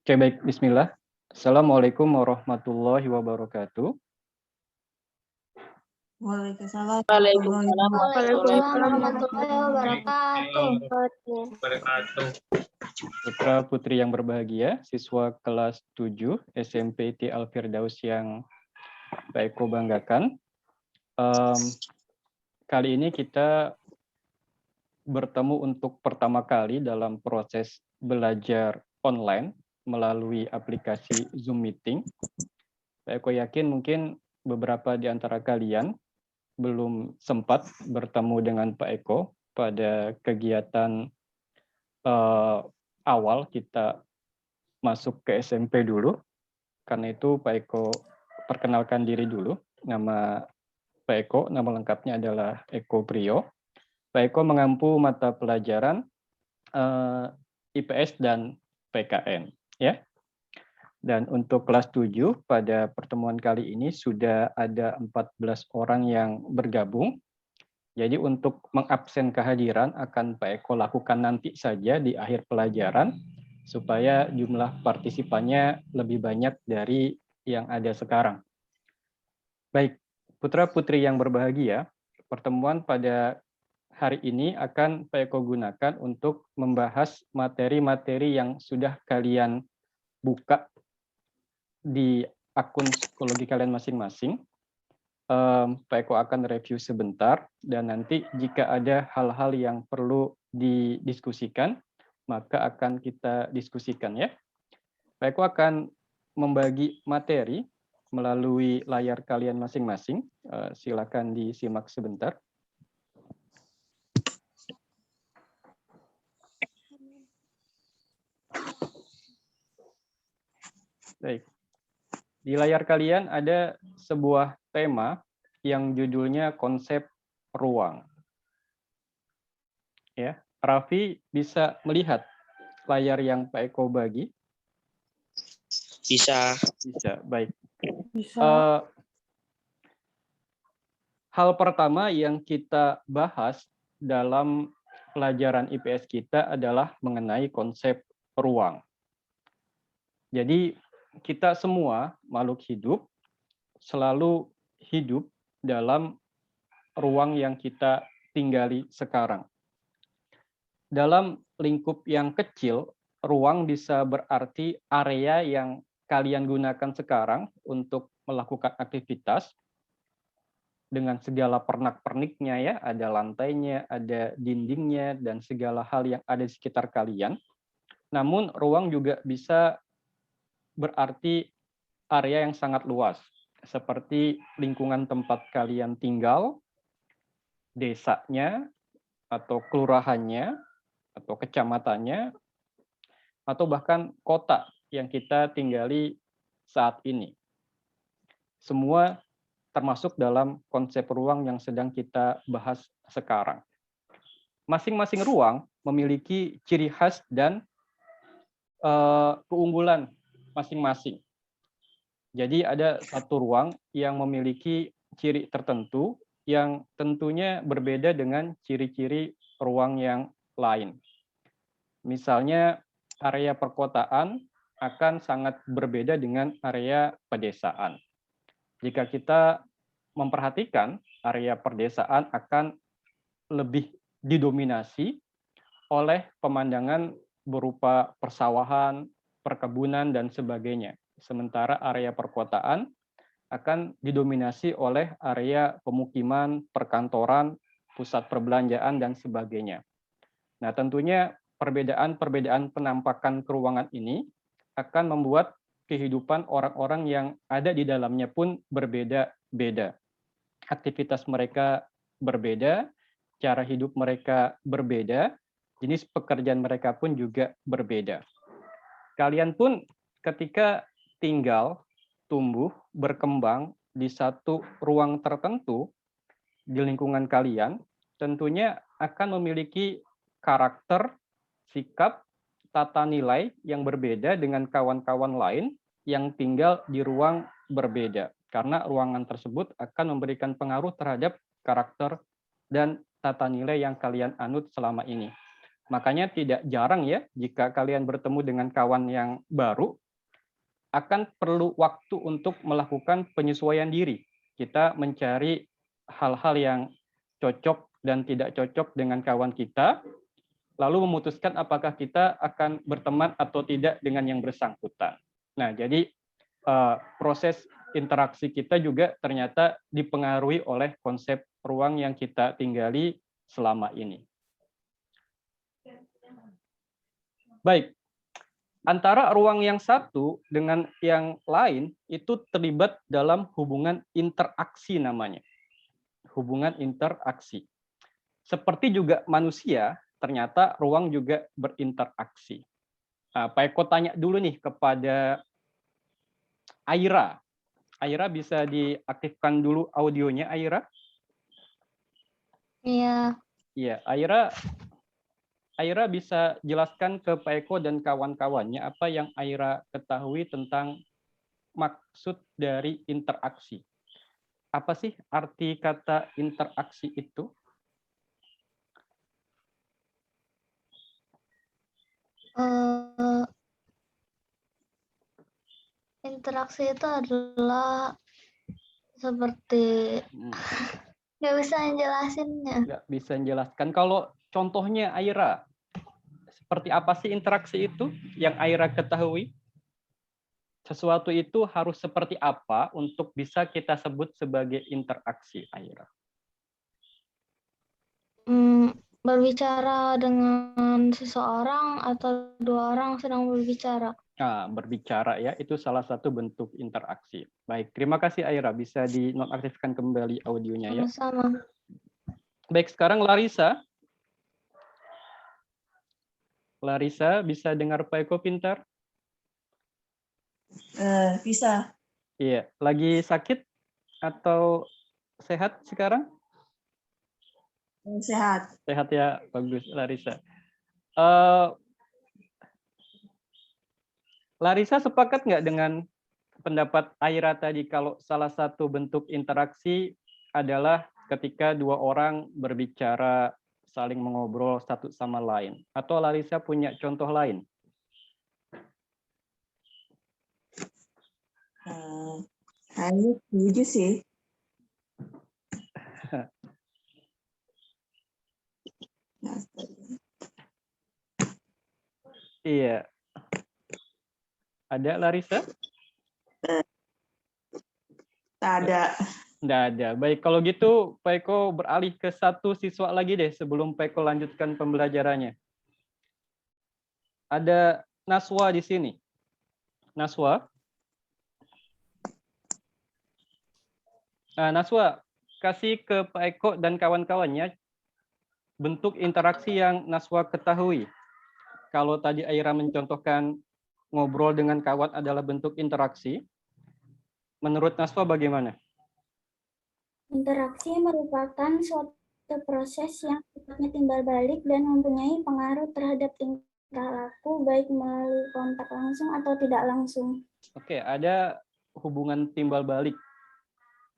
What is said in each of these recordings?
Oke, baik. Bismillah. Assalamualaikum warahmatullahi wabarakatuh. Waalaikumsalam Waalaikumsalam Waalaikumsalam warahmatullahi wabarakatuh. Putra putri yang berbahagia, siswa kelas 7 SMP T Al Firdaus yang Pak Eko banggakan. Kali ini kita bertemu untuk pertama kali dalam proses belajar online melalui aplikasi Zoom Meeting. Pak Eko yakin mungkin beberapa di antara kalian belum sempat bertemu dengan Pak Eko pada kegiatan awal kita masuk ke SMP dulu. Karena itu Pak Eko perkenalkan diri dulu. Nama Pak Eko, nama lengkapnya adalah Eko Priyo. Pak Eko mengampu mata pelajaran IPS dan PKN, ya. Dan untuk kelas 7 pada pertemuan kali ini sudah ada 14 orang yang bergabung. Jadi untuk mengabsen kehadiran akan Pak Eko lakukan nanti saja di akhir pelajaran supaya jumlah partisipannya lebih banyak dari yang ada sekarang. Baik, putra-putri yang berbahagia, pertemuan pada hari ini akan Pak Eko gunakan untuk membahas materi-materi yang sudah kalian buka di akun psikologi kalian masing-masing. Pak Eko akan review sebentar, dan nanti jika ada hal-hal yang perlu didiskusikan, maka akan kita diskusikan ya. Pak Eko akan membagi materi melalui layar kalian masing-masing. Silakan disimak sebentar. Baik. Di layar kalian ada sebuah tema yang judulnya konsep ruang. Ya, Raffi bisa melihat layar yang Pak Eko bagi? Bisa. Bisa, baik. Bisa. Hal pertama yang kita bahas dalam pelajaran IPS kita adalah mengenai konsep ruang. Jadi kita semua makhluk hidup selalu hidup dalam ruang yang kita tinggali sekarang. Dalam lingkup yang kecil, ruang bisa berarti area yang kalian gunakan sekarang untuk melakukan aktivitas dengan segala pernak-perniknya ya, ada lantainya, ada dindingnya, dan segala hal yang ada di sekitar kalian. Namun ruang juga bisa berarti area yang sangat luas, seperti lingkungan tempat kalian tinggal, desanya, atau kelurahannya, atau kecamatannya, atau bahkan kota yang kita tinggali saat ini. Semua termasuk dalam konsep ruang yang sedang kita bahas sekarang. Masing-masing ruang memiliki ciri khas dan keunggulan masing-masing. Jadi ada satu ruang yang memiliki ciri tertentu yang tentunya berbeda dengan ciri-ciri ruang yang lain. Misalnya area perkotaan akan sangat berbeda dengan area pedesaan. Jika kita memperhatikan, area pedesaan akan lebih didominasi oleh pemandangan berupa persawahan, perkebunan, dan sebagainya. Sementara area perkotaan akan didominasi oleh area pemukiman, perkantoran, pusat perbelanjaan, dan sebagainya. Nah, tentunya perbedaan-perbedaan penampakan keruangan ini akan membuat kehidupan orang-orang yang ada di dalamnya pun berbeda-beda. Aktivitas mereka berbeda, cara hidup mereka berbeda, jenis pekerjaan mereka pun juga berbeda. Kalian pun ketika tinggal, tumbuh, berkembang di satu ruang tertentu di lingkungan kalian, tentunya akan memiliki karakter, sikap, tata nilai yang berbeda dengan kawan-kawan lain yang tinggal di ruang berbeda. Karena ruangan tersebut akan memberikan pengaruh terhadap karakter dan tata nilai yang kalian anut selama ini. Makanya tidak jarang ya jika kalian bertemu dengan kawan yang baru, akan perlu waktu untuk melakukan penyesuaian diri. Kita mencari hal-hal yang cocok dan tidak cocok dengan kawan kita, lalu memutuskan apakah kita akan berteman atau tidak dengan yang bersangkutan. Nah, jadi proses interaksi kita juga ternyata dipengaruhi oleh konsep ruang yang kita tinggali selama ini. Baik, antara ruang yang satu dengan yang lain itu terlibat dalam hubungan interaksi namanya. Hubungan interaksi. Seperti juga manusia, ternyata ruang juga berinteraksi. Nah, Pak Eko tanya dulu nih kepada Aira. Aira bisa diaktifkan dulu audionya, Aira? Iya. Iya, Aira bisa jelaskan ke Pak Eko dan kawan-kawannya apa yang Aira ketahui tentang maksud dari interaksi. Apa sih arti kata interaksi itu? Interaksi itu adalah seperti nggak bisa menjelasinnya. Nggak bisa menjelaskan. Kalau contohnya Aira, seperti apa sih interaksi itu yang Aira ketahui? Sesuatu itu harus seperti apa untuk bisa kita sebut sebagai interaksi, Aira? Berbicara dengan seseorang atau dua orang sedang berbicara. Nah, berbicara ya, itu salah satu bentuk interaksi. Baik, terima kasih Aira. Bisa dinonaktifkan kembali audionya ya. Sama-sama. Baik, sekarang Larissa. Larissa, bisa dengar Pak Eko pintar? Bisa. Iya, lagi sakit atau sehat sekarang? Sehat. Sehat ya, bagus Larissa. Larissa sepakat nggak dengan pendapat Aira tadi kalau salah satu bentuk interaksi adalah ketika dua orang berbicara saling mengobrol satu sama lain? Atau Larissa punya contoh lain? Hanya setuju sih. Iya. Ada Larissa? Tak ada. Nggak ada. Baik, kalau gitu Pak Eko beralih ke satu siswa lagi deh sebelum Pak Eko lanjutkan pembelajarannya. Ada Naswa di sini. Naswa? Nah, Naswa, kasih ke Pak Eko dan kawan-kawannya bentuk interaksi yang Naswa ketahui. Kalau tadi Aira mencontohkan ngobrol dengan kawan adalah bentuk interaksi, menurut Naswa bagaimana? Interaksi merupakan suatu proses yang sifatnya timbal balik dan mempunyai pengaruh terhadap tingkah laku baik melalui kontak langsung atau tidak langsung. Oke, ada hubungan timbal balik,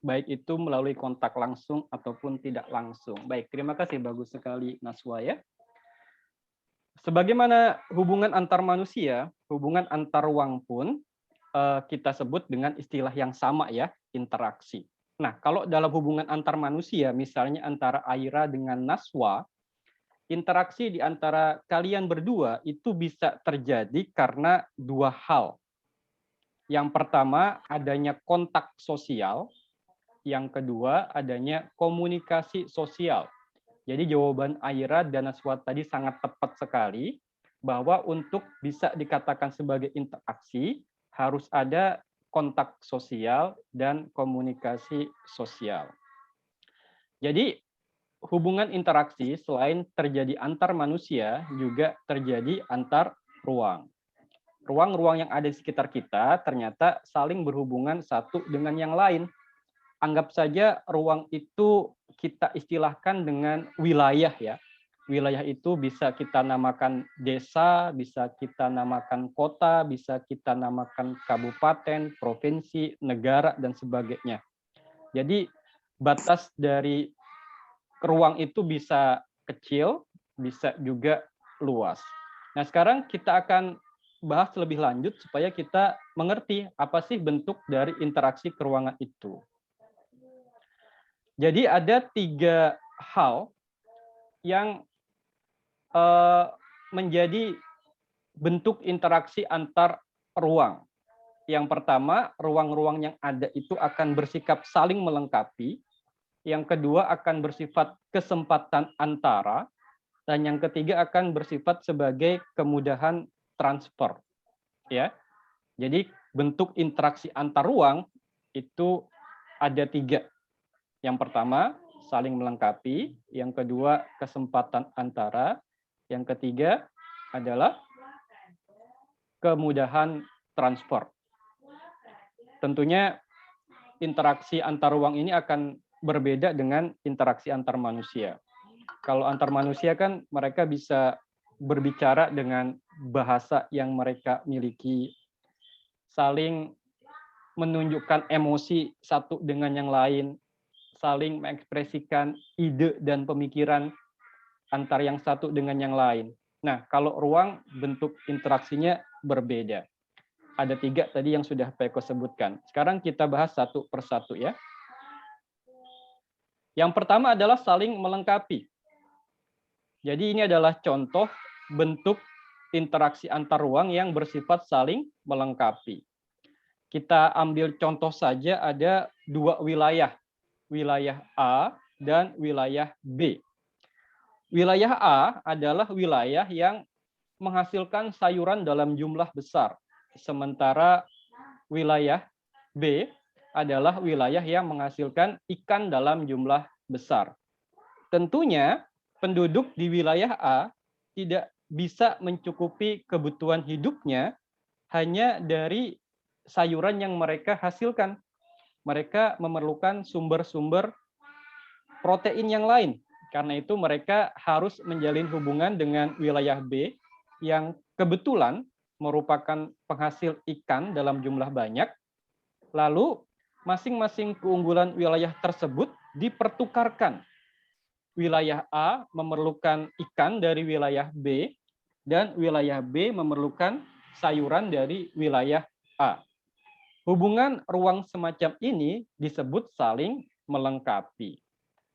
baik itu melalui kontak langsung ataupun tidak langsung. Baik, terima kasih, bagus sekali Naswa ya. Sebagaimana hubungan antar manusia, hubungan antar ruang pun kita sebut dengan istilah yang sama ya, interaksi. Nah, kalau dalam hubungan antar manusia, misalnya antara Aira dengan Naswa, interaksi di antara kalian berdua itu bisa terjadi karena dua hal. Yang pertama, adanya kontak sosial. Yang kedua, adanya komunikasi sosial. Jadi jawaban Aira dan Naswa tadi sangat tepat sekali, bahwa untuk bisa dikatakan sebagai interaksi, harus ada kontak sosial dan komunikasi sosial. Jadi hubungan interaksi selain terjadi antar manusia, juga terjadi antar ruang. Ruang-ruang yang ada di sekitar kita ternyata saling berhubungan satu dengan yang lain. Anggap saja ruang itu kita istilahkan dengan wilayah ya. Wilayah itu bisa kita namakan desa, bisa kita namakan kota, bisa kita namakan kabupaten, provinsi, negara, dan sebagainya. Jadi batas dari ruang itu bisa kecil, bisa juga luas. Nah, sekarang kita akan bahas lebih lanjut supaya kita mengerti apa sih bentuk dari interaksi ke ruangan itu. Jadi ada 3 hal yang menjadi bentuk interaksi antar ruang. Yang pertama, ruang-ruang yang ada itu akan bersikap saling melengkapi. Yang kedua akan bersifat kesempatan antara. Dan yang ketiga akan bersifat sebagai kemudahan transfer. Ya. Jadi bentuk interaksi antar ruang itu ada 3. Yang pertama, saling melengkapi. Yang kedua, kesempatan antara. Yang ketiga adalah kemudahan transfer. Tentunya interaksi antar ruang ini akan berbeda dengan interaksi antar manusia. Kalau antar manusia kan mereka bisa berbicara dengan bahasa yang mereka miliki, saling menunjukkan emosi satu dengan yang lain, saling mengekspresikan ide dan pemikiran antar yang satu dengan yang lain. Nah, kalau ruang bentuk interaksinya berbeda. Ada 3 tadi yang sudah Peko sebutkan. Sekarang kita bahas satu persatu ya. Yang pertama adalah saling melengkapi. Jadi ini adalah contoh bentuk interaksi antar ruang yang bersifat saling melengkapi. Kita ambil contoh saja ada 2 wilayah. Wilayah A dan wilayah B. Wilayah A adalah wilayah yang menghasilkan sayuran dalam jumlah besar. Sementara wilayah B adalah wilayah yang menghasilkan ikan dalam jumlah besar. Tentunya penduduk di wilayah A tidak bisa mencukupi kebutuhan hidupnya hanya dari sayuran yang mereka hasilkan. Mereka memerlukan sumber-sumber protein yang lain. Karena itu mereka harus menjalin hubungan dengan wilayah B yang kebetulan merupakan penghasil ikan dalam jumlah banyak. Lalu masing-masing keunggulan wilayah tersebut dipertukarkan. Wilayah A memerlukan ikan dari wilayah B dan wilayah B memerlukan sayuran dari wilayah A. Hubungan ruang semacam ini disebut saling melengkapi.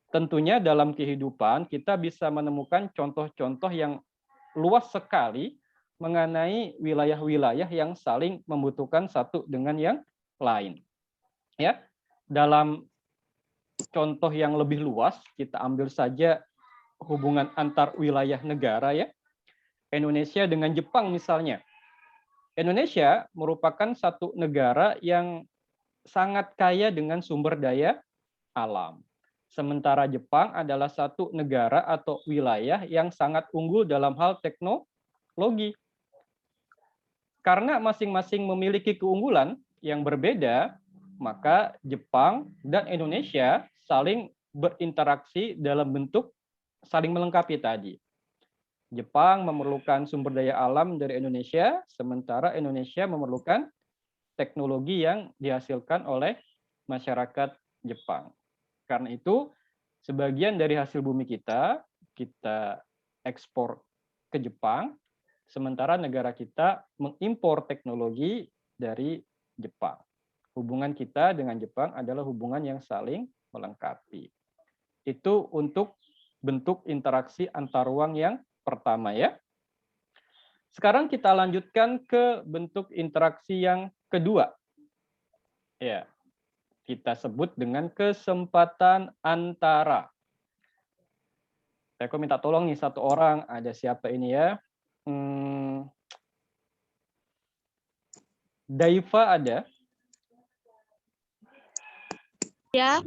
Tentunya dalam kehidupan kita bisa menemukan contoh-contoh yang luas sekali mengenai wilayah-wilayah yang saling membutuhkan satu dengan yang lain. Ya, dalam contoh yang lebih luas kita ambil saja hubungan antar wilayah negara ya. Indonesia dengan Jepang misalnya. Indonesia merupakan satu negara yang sangat kaya dengan sumber daya alam. Sementara Jepang adalah satu negara atau wilayah yang sangat unggul dalam hal teknologi. Karena masing-masing memiliki keunggulan yang berbeda, maka Jepang dan Indonesia saling berinteraksi dalam bentuk saling melengkapi tadi. Jepang memerlukan sumber daya alam dari Indonesia, sementara Indonesia memerlukan teknologi yang dihasilkan oleh masyarakat Jepang. Karena itu, sebagian dari hasil bumi kita ekspor ke Jepang, sementara negara kita mengimpor teknologi dari Jepang. Hubungan kita dengan Jepang adalah hubungan yang saling melengkapi. Itu untuk bentuk interaksi antar ruang yang pertama ya. Sekarang kita lanjutkan ke bentuk interaksi yang kedua. Ya, kita sebut dengan kesempatan antara. Saya minta tolong nih satu orang, ada siapa ini ya? Daiva ada? Ya.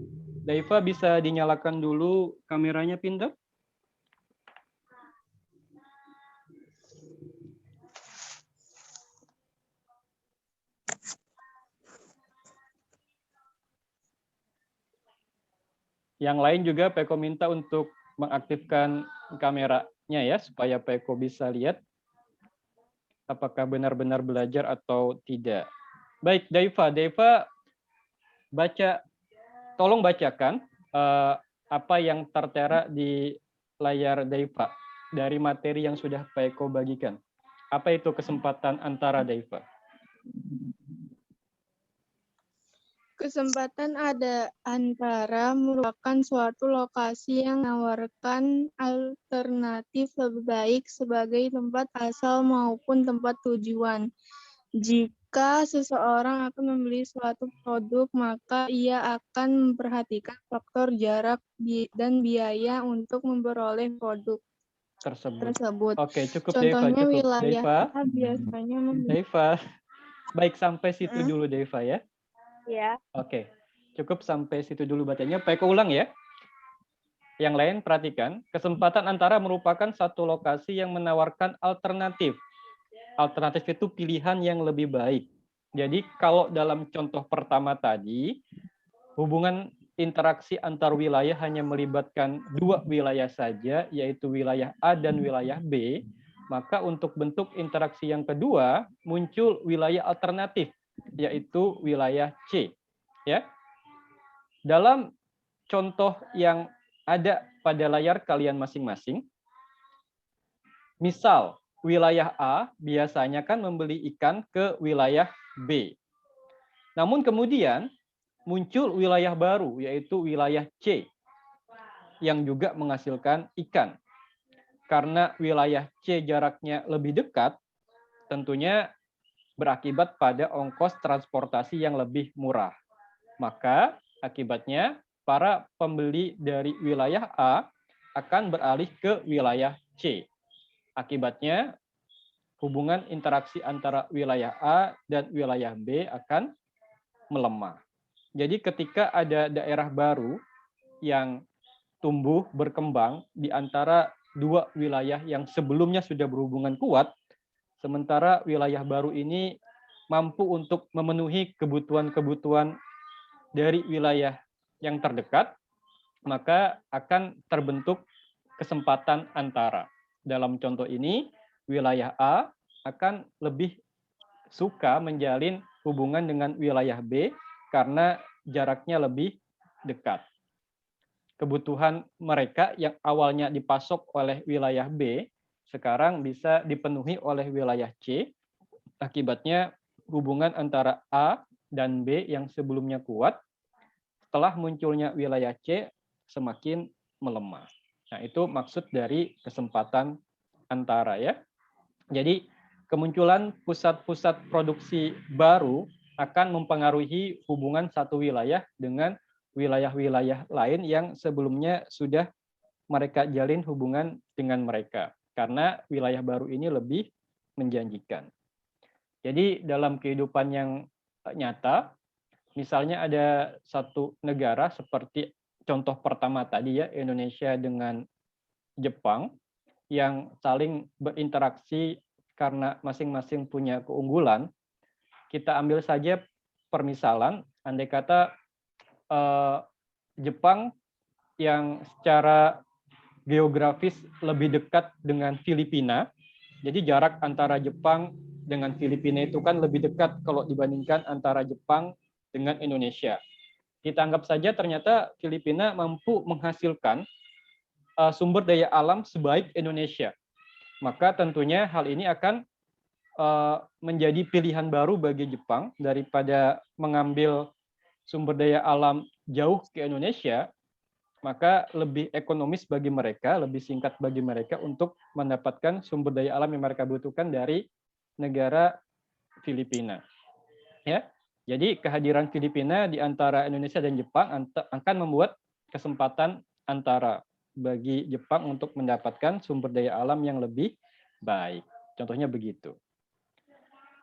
Daiva bisa dinyalakan dulu kameranya, Pinter? Yang lain juga Peko minta untuk mengaktifkan kameranya ya, supaya Peko bisa lihat apakah benar-benar belajar atau tidak. Baik, Daiva baca, tolong bacakan apa yang tertera di layar Daiva. dari materi yang sudah Pak Eko bagikan. Apa itu kesempatan antara, Daifa? Kesempatan ada antara merupakan suatu lokasi yang menawarkan alternatif lebih baik sebagai tempat asal maupun tempat tujuan. Jika seseorang akan membeli suatu produk, maka ia akan memperhatikan faktor jarak dan biaya untuk memperoleh produk tersebut. Oke, cukup Contohnya Daifa, cukup. wilayah Daifa, A biasanya membeli. Daifa. Baik, sampai situ dulu Daifa ya. Ya. Oke, cukup sampai situ dulu bacanya. Pak Eko ulang ya. Yang lain perhatikan, kesempatan antara merupakan satu lokasi yang menawarkan alternatif. Alternatif itu pilihan yang lebih baik. Jadi kalau dalam contoh pertama tadi, hubungan interaksi antar wilayah hanya melibatkan dua wilayah saja, yaitu wilayah A dan wilayah B, maka untuk bentuk interaksi yang kedua muncul wilayah alternatif, yaitu wilayah C. Ya. Dalam contoh yang ada pada layar kalian masing-masing, misal wilayah A biasanya kan membeli ikan ke wilayah B. Namun kemudian muncul wilayah baru, yaitu wilayah C, yang juga menghasilkan ikan. Karena wilayah C jaraknya lebih dekat, tentunya berakibat pada ongkos transportasi yang lebih murah. Maka akibatnya para pembeli dari wilayah A akan beralih ke wilayah C. Akibatnya hubungan interaksi antara wilayah A dan wilayah B akan melemah. Jadi ketika ada daerah baru yang tumbuh berkembang di antara dua wilayah yang sebelumnya sudah berhubungan kuat, sementara wilayah baru ini mampu untuk memenuhi kebutuhan-kebutuhan dari wilayah yang terdekat, maka akan terbentuk kesempatan antara. Dalam contoh ini, wilayah A akan lebih suka menjalin hubungan dengan wilayah B karena jaraknya lebih dekat. Kebutuhan mereka yang awalnya dipasok oleh wilayah B, sekarang bisa dipenuhi oleh wilayah C. Akibatnya hubungan antara A dan B yang sebelumnya kuat, setelah munculnya wilayah C semakin melemah. Nah, itu maksud dari kesempatan antara ya. Jadi kemunculan pusat-pusat produksi baru akan mempengaruhi hubungan satu wilayah dengan wilayah-wilayah lain yang sebelumnya sudah mereka jalin hubungan dengan mereka. Karena wilayah baru ini lebih menjanjikan. Jadi dalam kehidupan yang nyata, misalnya ada satu negara seperti contoh pertama tadi ya, Indonesia dengan Jepang, yang saling berinteraksi karena masing-masing punya keunggulan. Kita ambil saja permisalan, andai kata Jepang yang secara geografis lebih dekat dengan Filipina, jadi jarak antara Jepang dengan Filipina itu kan lebih dekat kalau dibandingkan antara Jepang dengan Indonesia. Kita anggap saja ternyata Filipina mampu menghasilkan sumber daya alam sebaik Indonesia. Maka tentunya hal ini akan menjadi pilihan baru bagi Jepang daripada mengambil sumber daya alam jauh ke Indonesia, maka lebih ekonomis bagi mereka, lebih singkat bagi mereka untuk mendapatkan sumber daya alam yang mereka butuhkan dari negara Filipina. Ya, jadi kehadiran Filipina di antara Indonesia dan Jepang akan membuat kesempatan antara bagi Jepang untuk mendapatkan sumber daya alam yang lebih baik. Contohnya begitu.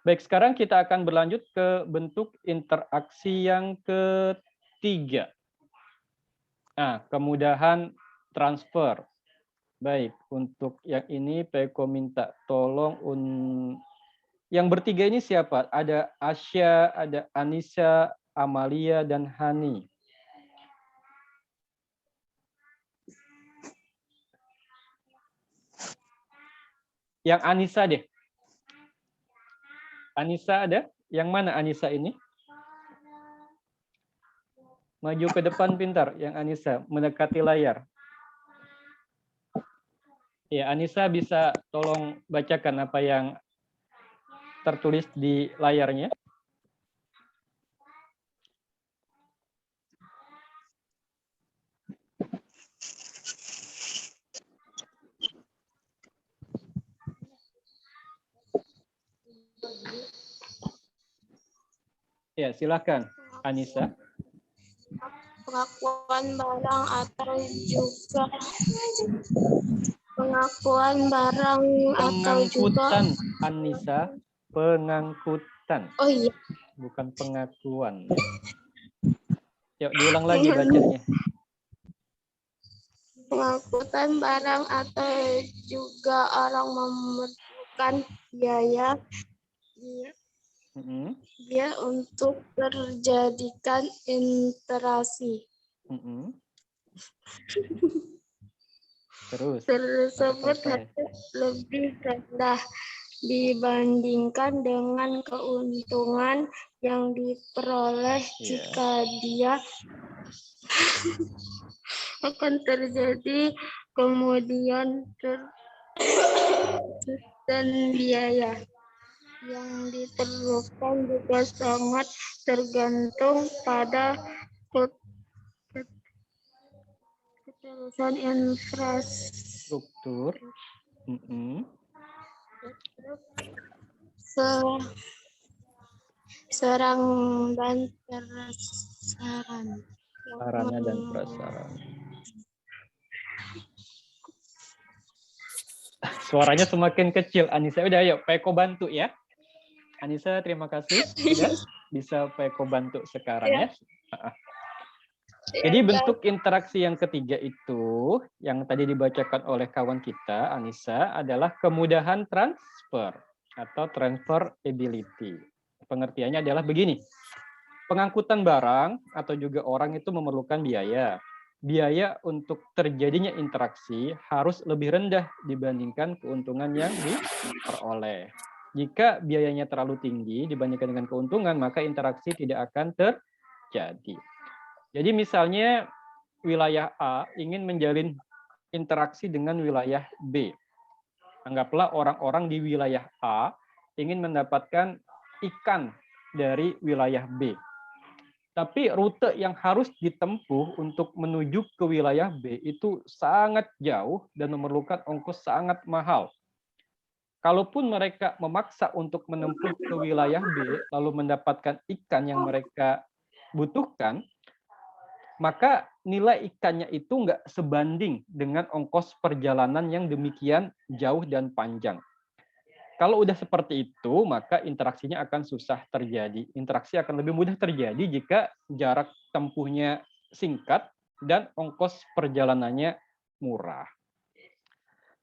Baik, sekarang kita akan berlanjut ke bentuk interaksi yang ketiga. Nah, kemudahan transfer. Baik, untuk yang ini Peko minta tolong. Yang bertiga ini siapa? Ada Asya, ada Anissa, Amalia, dan Hani. Yang Anissa deh. Anissa ada? Yang mana Anissa ini? Maju ke depan pintar, yang Anissa, mendekati layar. Ya, Anissa bisa tolong bacakan apa yang tertulis di layarnya. Ya, silakan, Anissa. Pengakuan barang atau juga pengakuan barang atau juga Pengangkutan, Anissa. Pengangkutan, oh iya bukan pengakuan. Yuk, diulang lagi bacanya. pengangkutan barang atau juga orang memerlukan biaya Mm-mm, dia untuk terjadikan interaksi mm-mm. Terus, tersebut sampai selesai. lebih rendah dibandingkan dengan keuntungan yang diperoleh Iya. jika dia akan terjadi kemudian dan biaya yang diperlukan juga sangat tergantung pada keterusan infrastruktur Struktur. Mm-mm. serang dan prasaran. Sarana dan prasarana. Suaranya semakin kecil, Anissa. Udah, ayo, Peko bantu ya. Anissa, terima kasih. Udah, bisa Peko bantu sekarang ya. Jadi bentuk interaksi yang ketiga itu, yang tadi dibacakan oleh kawan kita, Anissa, adalah kemudahan transfer atau transferability. Pengertiannya adalah begini. Pengangkutan barang atau juga orang itu memerlukan biaya. Biaya untuk terjadinya interaksi harus lebih rendah dibandingkan keuntungan yang diperoleh. Jika biayanya terlalu tinggi dibandingkan dengan keuntungan, maka interaksi tidak akan terjadi. Jadi misalnya wilayah A ingin menjalin interaksi dengan wilayah B. Anggaplah orang-orang di wilayah A ingin mendapatkan ikan dari wilayah B. Tapi rute yang harus ditempuh untuk menuju ke wilayah B itu sangat jauh dan memerlukan ongkos sangat mahal. Kalaupun mereka memaksa untuk menempuh ke wilayah B, lalu mendapatkan ikan yang mereka butuhkan, maka nilai ikannya itu nggak sebanding dengan ongkos perjalanan yang demikian jauh dan panjang. Kalau udah seperti itu, maka interaksinya akan susah terjadi. Interaksi akan lebih mudah terjadi jika jarak tempuhnya singkat dan ongkos perjalanannya murah.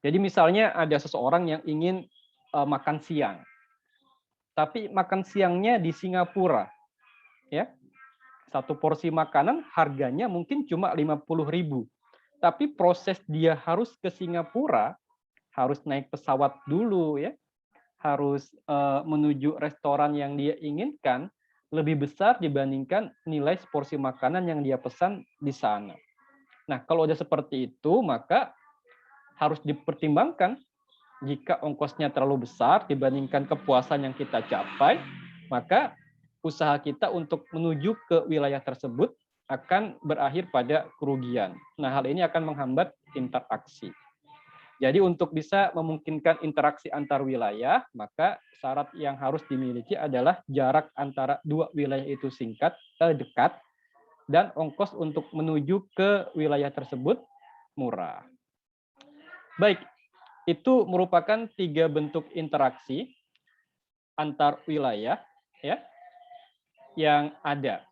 Jadi misalnya ada seseorang yang ingin makan siang, tapi makan siangnya di Singapura, ya. Satu porsi makanan harganya mungkin cuma 50.000. Tapi proses dia harus ke Singapura, harus naik pesawat dulu ya, harus menuju restoran yang dia inginkan lebih besar dibandingkan nilai porsi makanan yang dia pesan di sana. Nah, kalau udah seperti itu, maka harus dipertimbangkan jika ongkosnya terlalu besar dibandingkan kepuasan yang kita capai, maka usaha kita untuk menuju ke wilayah tersebut akan berakhir pada kerugian. Nah, hal ini akan menghambat interaksi. Jadi untuk bisa memungkinkan interaksi antar wilayah, maka syarat yang harus dimiliki adalah jarak antara dua wilayah itu dekat, dan ongkos untuk menuju ke wilayah tersebut murah. Baik, itu merupakan 3 bentuk interaksi antar wilayah ya yang ada.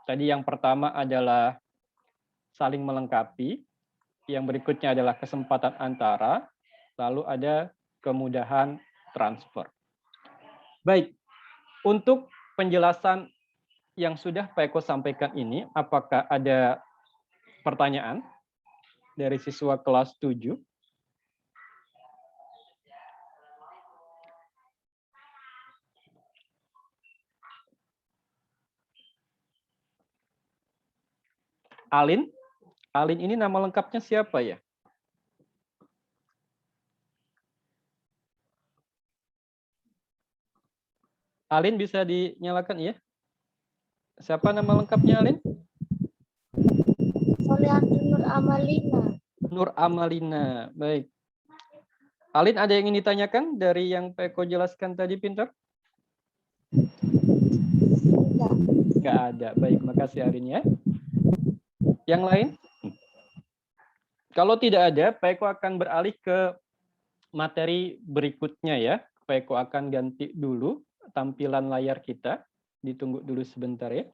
Tadi yang pertama adalah saling melengkapi, yang berikutnya adalah kesempatan antara, lalu ada kemudahan transfer. Baik, untuk penjelasan yang sudah Pak Eko sampaikan ini, apakah ada pertanyaan dari siswa kelas 7? Alin? Alin ini nama lengkapnya siapa ya? Alin bisa dinyalakan ya? Siapa nama lengkapnya Alin? Solianti Nur Amalina. Nur Amalina. Baik. Alin, ada yang ingin ditanyakan dari yang Pak Eko jelaskan tadi, Pintar? Nggak ada. Baik, makasih Alin ya. Yang lain? Kalau tidak ada, Pak Eko akan beralih ke materi berikutnya ya. Pak Eko akan ganti dulu tampilan layar kita. Ditunggu dulu sebentar ya.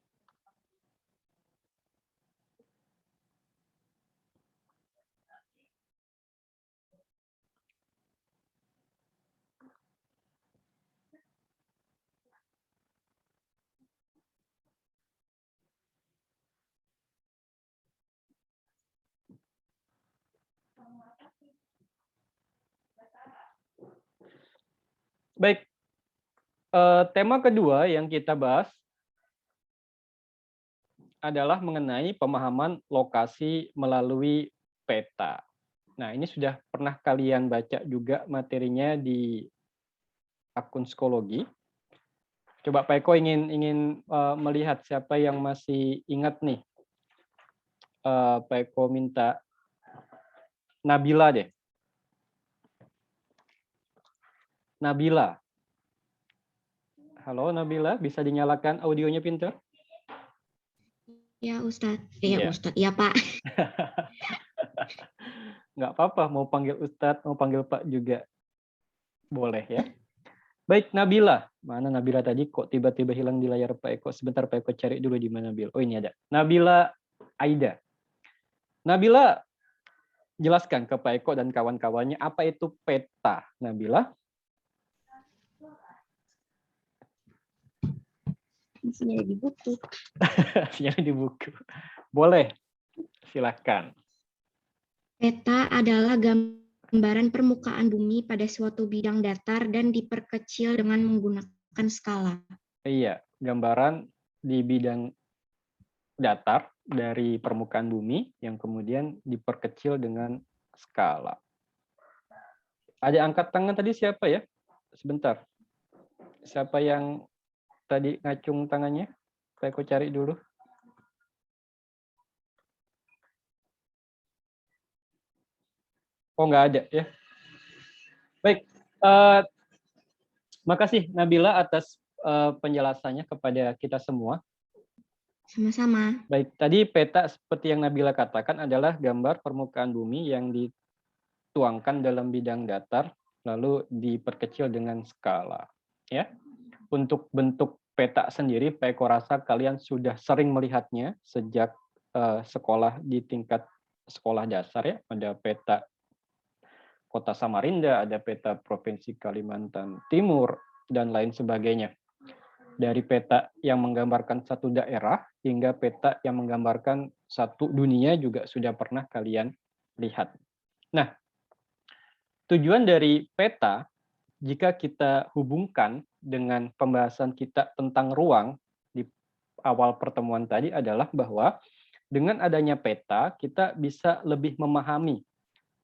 Baik, tema kedua yang kita bahas adalah mengenai pemahaman lokasi melalui peta. Nah, ini sudah pernah kalian baca juga materinya di akun psikologi. Coba Pak Eko ingin melihat siapa yang masih ingat nih. Pak Eko minta Nabila deh. Nabila. Halo Nabila, bisa dinyalakan audionya Pintar? Ya Ustadz, Iya. Ustadz, ya Pak. Nggak apa-apa, mau panggil Ustadz, mau panggil Pak juga boleh ya. Baik Nabila, mana Nabila tadi kok tiba-tiba hilang di layar Pak Eko? Sebentar Pak Eko cari dulu di mana Nabila. Oh ini ada, Nabila Aida. Nabila, jelaskan ke Pak Eko dan kawan-kawannya apa itu peta, Nabila. Isinya di buku. Yang di buku. Boleh, silakan. Peta adalah gambaran permukaan bumi pada suatu bidang datar dan diperkecil dengan menggunakan skala. Iya, gambaran di bidang datar dari permukaan bumi yang kemudian diperkecil dengan skala. Ada angkat tangan tadi siapa ya? Sebentar. Siapa yang tadi ngacung tangannya? Saya cari dulu. Oh, nggak ada ya. Baik. Makasih Nabila atas penjelasannya kepada kita semua. Sama-sama. Baik, tadi peta seperti yang Nabila katakan adalah gambar permukaan bumi yang dituangkan dalam bidang datar lalu diperkecil dengan skala. Ya. Untuk bentuk peta sendiri, Pak Eko rasa kalian sudah sering melihatnya sejak sekolah di tingkat sekolah dasar ya. Ada peta Kota Samarinda, ada peta Provinsi Kalimantan Timur, dan lain sebagainya. Dari peta yang menggambarkan satu daerah hingga peta yang menggambarkan satu dunia juga sudah pernah kalian lihat. Nah, tujuan dari peta, jika kita hubungkan dengan pembahasan kita tentang ruang di awal pertemuan tadi adalah bahwa dengan adanya peta, kita bisa lebih memahami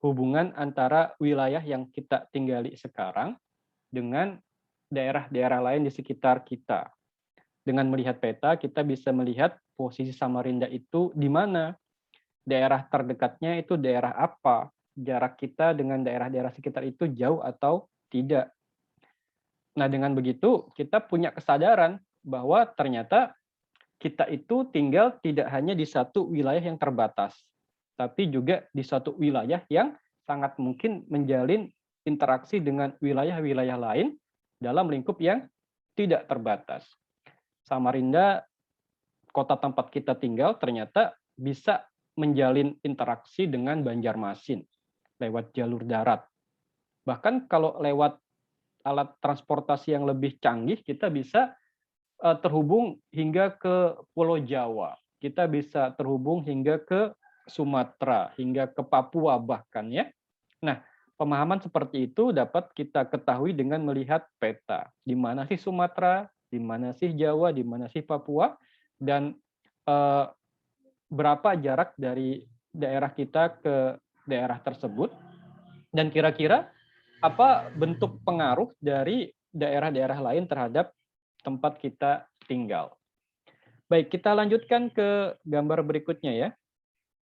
hubungan antara wilayah yang kita tinggali sekarang dengan daerah-daerah lain di sekitar kita. Dengan melihat peta, kita bisa melihat posisi Samarinda itu di mana, daerah terdekatnya itu daerah apa, jarak kita dengan daerah-daerah sekitar itu jauh atau tidak. Nah, dengan begitu kita punya kesadaran bahwa ternyata kita itu tinggal tidak hanya di satu wilayah yang terbatas, tapi juga di suatu wilayah yang sangat mungkin menjalin interaksi dengan wilayah-wilayah lain dalam lingkup yang tidak terbatas. Samarinda, kota tempat kita tinggal, ternyata bisa menjalin interaksi dengan Banjarmasin lewat jalur darat. Bahkan kalau lewat alat transportasi yang lebih canggih, kita bisa terhubung hingga ke Pulau Jawa. Kita bisa terhubung hingga ke Sumatera, hingga ke Papua bahkan ya. Nah, pemahaman seperti itu dapat kita ketahui dengan melihat peta. Di mana sih Sumatera, di mana sih Jawa, di mana sih Papua, dan berapa jarak dari daerah kita ke daerah tersebut, dan kira-kira apa bentuk pengaruh dari daerah-daerah lain terhadap tempat kita tinggal. Baik, kita lanjutkan ke gambar berikutnya ya.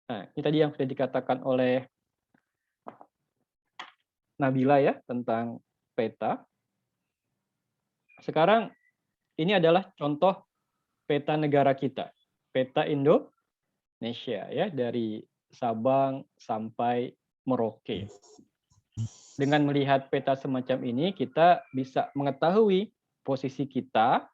Nah, ini tadi yang sudah dikatakan oleh Nabila ya tentang peta. Sekarang ini adalah contoh peta negara kita, peta Indonesia ya, dari Sabang sampai Merauke. Dengan melihat peta semacam ini, kita bisa mengetahui posisi kita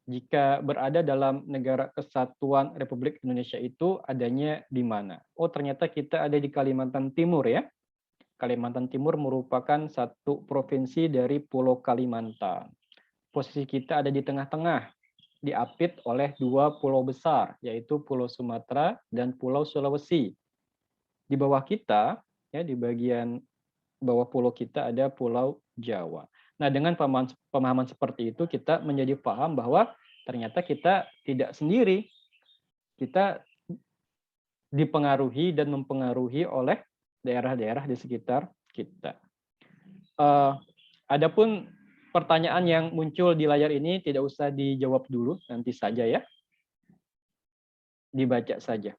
jika berada dalam negara kesatuan Republik Indonesia itu adanya di mana. Oh, ternyata kita ada di Kalimantan Timur ya. Kalimantan Timur merupakan satu provinsi dari Pulau Kalimantan. Posisi kita ada di tengah-tengah, diapit oleh dua pulau besar, yaitu Pulau Sumatera dan Pulau Sulawesi. Di bawah kita, ya di bagian bawah pulau kita ada Pulau Jawa. Nah, dengan pemahaman seperti itu, kita menjadi paham bahwa ternyata kita tidak sendiri. Kita dipengaruhi dan mempengaruhi oleh daerah-daerah di sekitar kita. Adapun pertanyaan yang muncul di layar ini tidak usah dijawab dulu, nanti saja ya. Dibaca saja.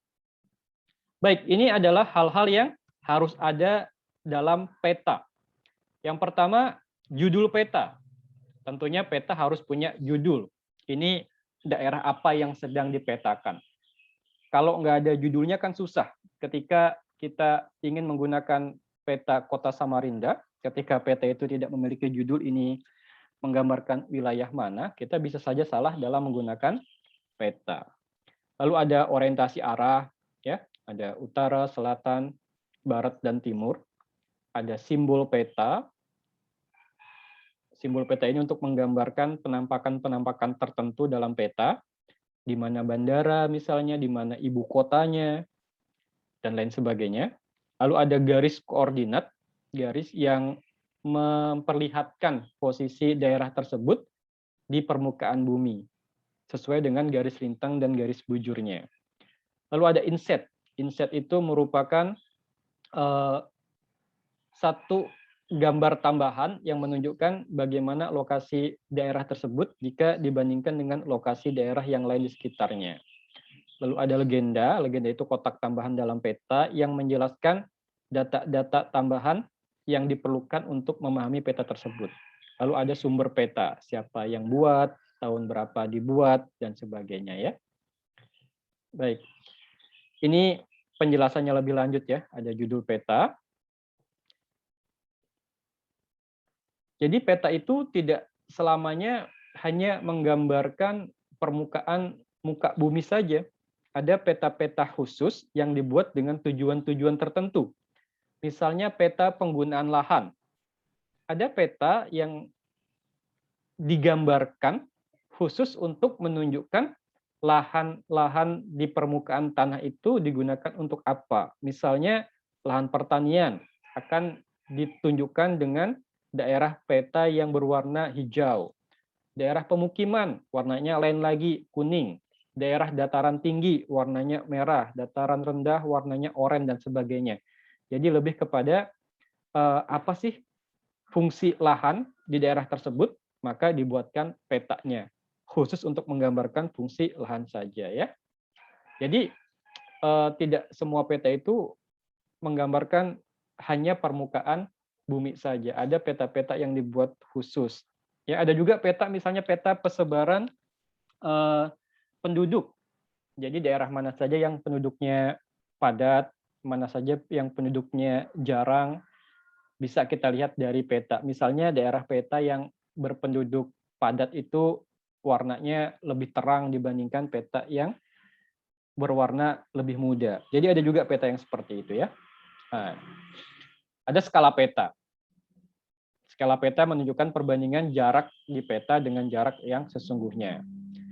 Baik, ini adalah hal-hal yang harus ada dalam peta. Yang pertama, judul peta. Tentunya peta harus punya judul. Ini daerah apa yang sedang dipetakan. Kalau nggak ada judulnya kan susah. Ketika kita ingin menggunakan peta kota Samarinda, ketika peta itu tidak memiliki judul ini menggambarkan wilayah mana, kita bisa saja salah dalam menggunakan peta. Lalu ada orientasi arah, ya, ada utara, selatan, barat, dan timur. Ada simbol peta. Simbol peta ini untuk menggambarkan penampakan-penampakan tertentu dalam peta, di mana bandara misalnya, di mana ibu kotanya, dan lain sebagainya. Lalu ada garis koordinat, garis yang memperlihatkan posisi daerah tersebut di permukaan bumi, sesuai dengan garis lintang dan garis bujurnya. Lalu ada inset. Inset itu merupakan satu gambar tambahan yang menunjukkan bagaimana lokasi daerah tersebut jika dibandingkan dengan lokasi daerah yang lain di sekitarnya. Lalu ada legenda. Legenda itu kotak tambahan dalam peta yang menjelaskan data-data tambahan yang diperlukan untuk memahami peta tersebut. Lalu ada sumber peta, siapa yang buat, tahun berapa dibuat, dan sebagainya ya. Baik, ini penjelasannya lebih lanjut ya, ada judul peta. Jadi peta itu tidak selamanya hanya menggambarkan permukaan muka bumi saja. Ada peta-peta khusus yang dibuat dengan tujuan-tujuan tertentu. Misalnya peta penggunaan lahan. Ada peta yang digambarkan khusus untuk menunjukkan lahan-lahan di permukaan tanah itu digunakan untuk apa. Misalnya lahan pertanian akan ditunjukkan dengan daerah peta yang berwarna hijau. Daerah pemukiman warnanya lain lagi, kuning. Daerah dataran tinggi warnanya merah, dataran rendah warnanya oranye, dan sebagainya. Jadi lebih kepada apa sih fungsi lahan di daerah tersebut, maka dibuatkan petanya khusus untuk menggambarkan fungsi lahan saja ya. Jadi tidak semua peta itu menggambarkan hanya permukaan bumi saja. Ada peta-peta yang dibuat khusus. Ya, ada juga peta misalnya peta persebaran penduduk. Jadi daerah mana saja yang penduduknya padat, mana saja yang penduduknya jarang, bisa kita lihat dari peta. Misalnya daerah peta yang berpenduduk padat itu warnanya lebih terang dibandingkan peta yang berwarna lebih muda. Jadi ada juga peta yang seperti itu ya. Nah, ada skala peta. Skala peta menunjukkan perbandingan jarak di peta dengan jarak yang sesungguhnya.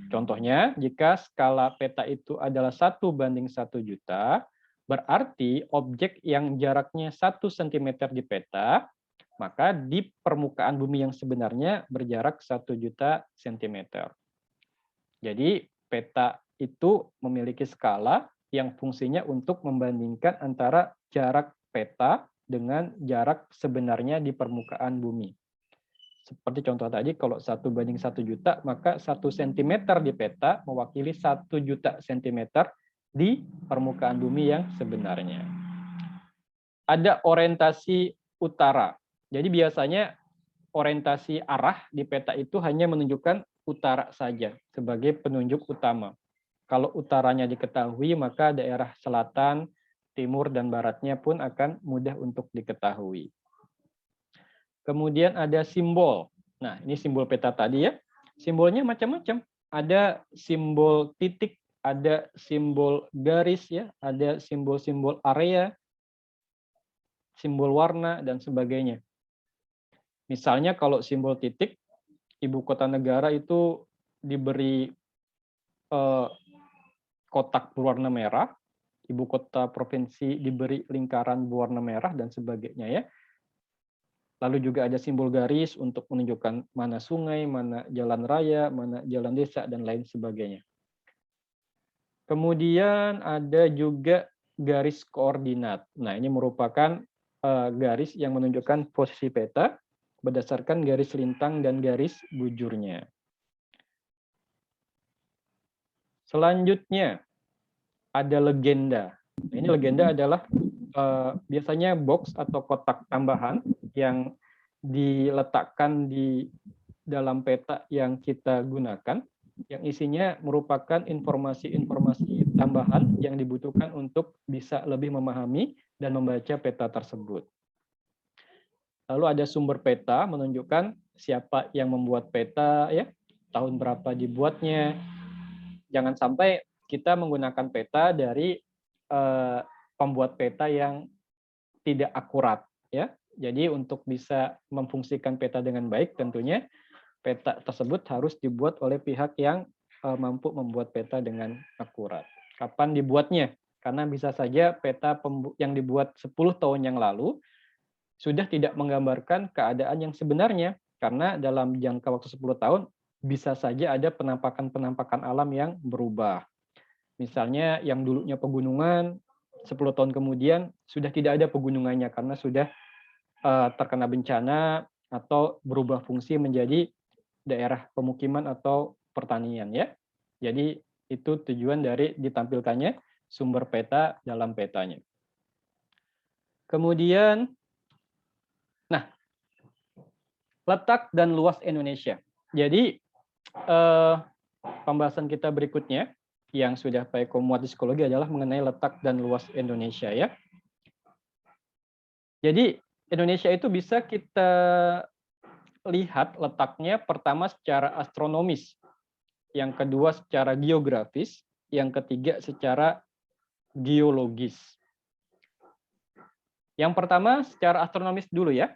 Contohnya, jika skala peta itu adalah 1:1 juta, berarti objek yang jaraknya 1 cm di peta, maka di permukaan bumi yang sebenarnya berjarak 1 juta cm. Jadi peta itu memiliki skala yang fungsinya untuk membandingkan antara jarak peta dengan jarak sebenarnya di permukaan bumi. Seperti contoh tadi, kalau 1:1 juta, maka 1 cm di peta mewakili 1 juta cm di permukaan bumi yang sebenarnya. Ada orientasi utara. Jadi biasanya orientasi arah di peta itu hanya menunjukkan utara saja sebagai penunjuk utama. Kalau utaranya diketahui, maka daerah selatan, timur, dan baratnya pun akan mudah untuk diketahui. Kemudian ada simbol. Nah, ini simbol peta tadi ya. Simbolnya macam-macam. Ada simbol titik, ada simbol garis ya, ada simbol-simbol area, simbol warna, dan sebagainya. Misalnya kalau simbol titik, ibu kota negara itu diberi kotak berwarna merah, ibu kota provinsi diberi lingkaran berwarna merah, dan sebagainya ya. Lalu juga ada simbol garis untuk menunjukkan mana sungai, mana jalan raya, mana jalan desa, dan lain sebagainya. Kemudian ada juga garis koordinat. Nah, ini merupakan garis yang menunjukkan posisi peta berdasarkan garis lintang dan garis bujurnya. Selanjutnya, ada legenda. Ini legenda adalah biasanya box atau kotak tambahan yang diletakkan di dalam peta yang kita gunakan, yang isinya merupakan informasi-informasi tambahan yang dibutuhkan untuk bisa lebih memahami dan membaca peta tersebut. Lalu ada sumber peta menunjukkan siapa yang membuat peta, ya, tahun berapa dibuatnya. Jangan sampai kita menggunakan peta dari pembuat peta yang tidak akurat, ya. Jadi untuk bisa memfungsikan peta dengan baik, tentunya peta tersebut harus dibuat oleh pihak yang mampu membuat peta dengan akurat. Kapan dibuatnya? Karena bisa saja peta yang dibuat 10 tahun yang lalu sudah tidak menggambarkan keadaan yang sebenarnya, karena dalam jangka waktu 10 tahun bisa saja ada penampakan-penampakan alam yang berubah. Misalnya yang dulunya pegunungan, 10 tahun kemudian sudah tidak ada pegunungannya karena sudah terkena bencana atau berubah fungsi menjadi daerah pemukiman atau pertanian ya. Jadi itu tujuan dari ditampilkannya sumber peta dalam petanya. Kemudian, nah, letak dan luas Indonesia. Jadi pembahasan kita berikutnya yang sudah Pak Eko muat di psikologi adalah mengenai letak dan luas Indonesia ya. Jadi Indonesia itu bisa kita lihat letaknya pertama secara astronomis, yang kedua secara geografis, yang ketiga secara geologis. Yang pertama secara astronomis dulu ya.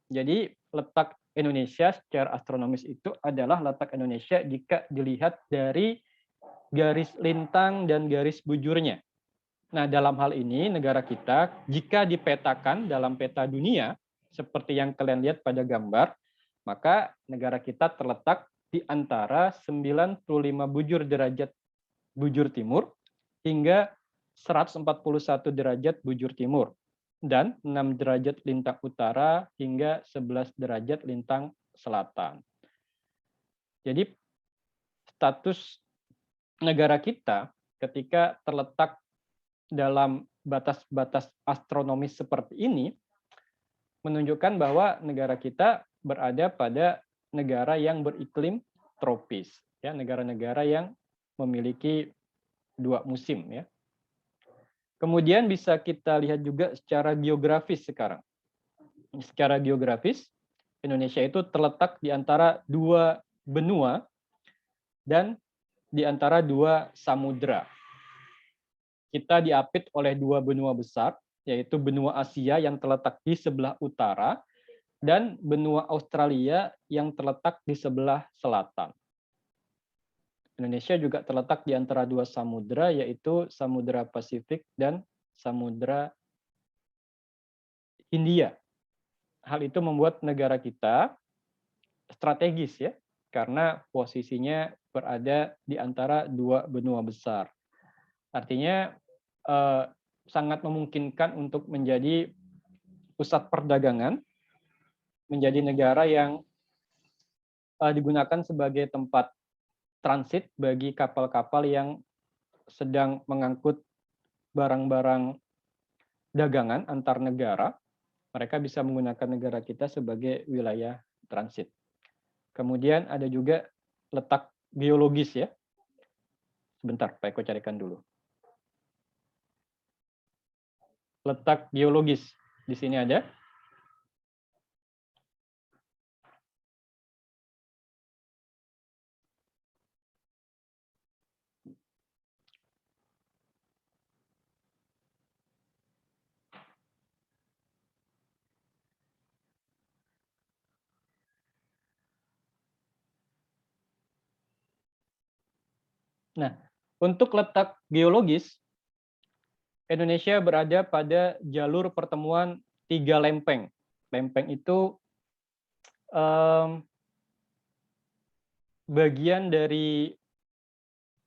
Jadi letak Indonesia secara astronomis itu adalah letak Indonesia jika dilihat dari garis lintang dan garis bujurnya. Nah, dalam hal ini negara kita jika dipetakan dalam peta dunia seperti yang kalian lihat pada gambar, maka negara kita terletak di antara 95 bujur derajat bujur timur hingga 141 derajat bujur timur dan 6 derajat lintang utara hingga 11 derajat lintang selatan. Jadi status negara kita ketika terletak dalam batas-batas astronomis seperti ini menunjukkan bahwa negara kita berada pada negara yang beriklim tropis, ya, negara-negara yang memiliki 2 musim ya. Kemudian bisa kita lihat juga secara geografis sekarang. Secara geografis Indonesia itu terletak di antara 2 benua dan di antara 2 samudra. Kita diapit oleh 2 benua besar, yaitu benua Asia yang terletak di sebelah utara dan benua Australia yang terletak di sebelah selatan. Indonesia juga terletak di antara 2 samudra, yaitu Samudra Pasifik dan Samudra Hindia. Hal itu membuat negara kita strategis ya, karena posisinya berada di antara 2 benua besar. Artinya sangat memungkinkan untuk menjadi pusat perdagangan menjadi negara yang digunakan sebagai tempat transit bagi kapal-kapal yang sedang mengangkut barang-barang dagangan antar negara. Mereka bisa menggunakan negara kita sebagai wilayah transit. Kemudian ada juga letak geologis ya. Sebentar, Pak Eko carikan dulu. Letak geologis di sini ada. Nah, untuk letak geologis, Indonesia berada pada jalur pertemuan 3 lempeng. Lempeng itu bagian dari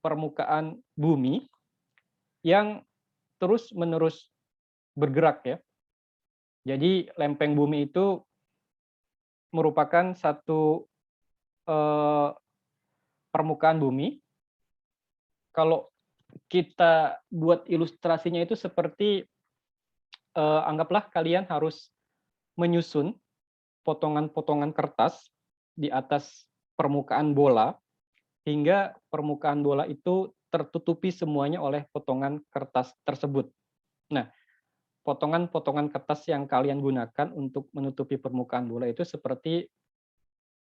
permukaan bumi yang terus-menerus bergerak ya. Jadi lempeng bumi itu merupakan satu permukaan bumi. Kalau kita buat ilustrasinya itu seperti anggaplah kalian harus menyusun potongan-potongan kertas di atas permukaan bola hingga permukaan bola itu tertutupi semuanya oleh potongan kertas tersebut. Nah, potongan-potongan kertas yang kalian gunakan untuk menutupi permukaan bola itu seperti